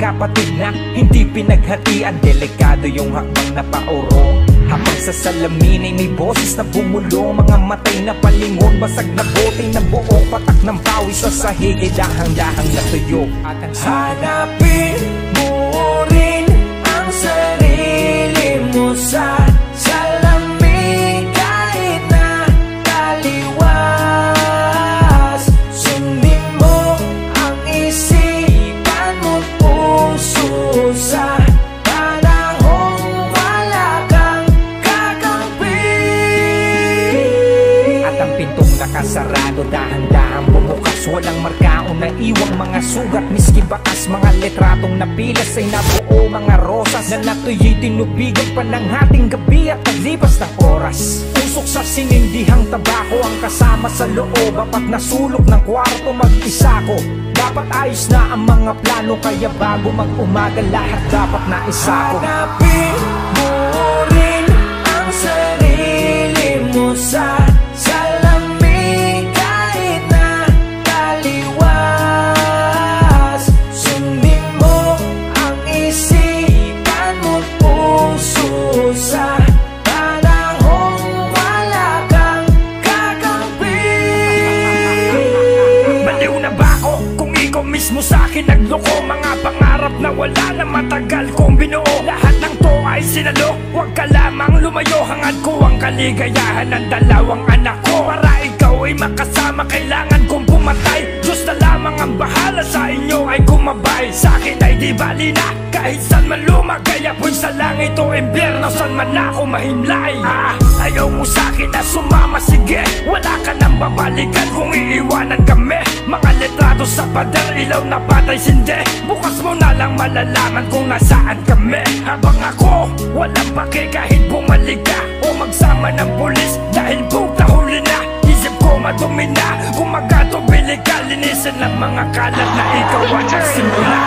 magkapatid na hindi pinaghatian. Delikado yung hakbang na paurong, habang sa salamin ay may boses na bumulong. Mga matay na palingon, basag na bote na buong patak ng pawis sa sahig ay dahang-dahang natuyo. At ang hanapin mo rin ang sarili mo sa salamin kahit na taliwas. Sundin mo ang isipan mo puso sa panahong wala kang kakampi. At ang pintong nakasarado dahan-dahan bumukas, walang markaon na iwang mga sugat. Miski bakas mga letratong napilas ay nabuo mga rosas na natuyoy tinubigan pa ng hating gabi at paglipas ng oras. Usok sa sinindihang tabako ang kasama sa loob, apat na sulok ng kwarto mag-isa ko. Dapat ayos na ang mga plano, kaya bago mag-umaga lahat dapat na isako. Hanapin mo rin ang sarili mo sa salamin kahit na taliwas. Sundin mo ang isipan mo puso sa panahong wala kang kakampi. Baliw na ba ako kung ikaw mismo sa'kin nagloko? Mga pangarap na wala na matagal kong binuo, lahat ng to ay sinalo. Huwag ka lamang lumayo, hangad ko ang kaligayahan ng dalawang anak ko. Para ikaw ay makasama, kailangan kong pumatay. Diyos na lamang ang bahala, sa inyo ay kumabay. Sa'kin ay di bali na kahit saan man lumagay. Apoy sa langit o impyerno, saan man ako mahimlay. Ayaw mo sa'kin na sumama, sige, wala ka nang babalikan kung iiwanan kami. Mga letrado sa pader, ilaw na patay sindi. Bukas mo na lang malalaman kung nasaan kami. Habang ako, walang pake kahit bumalik ka o magsama ng pulis. Dahil puta huli na, isip ko madumi na. Kung magkatubili ka, linisin ng mga kalat na ikaw ang nagsimula.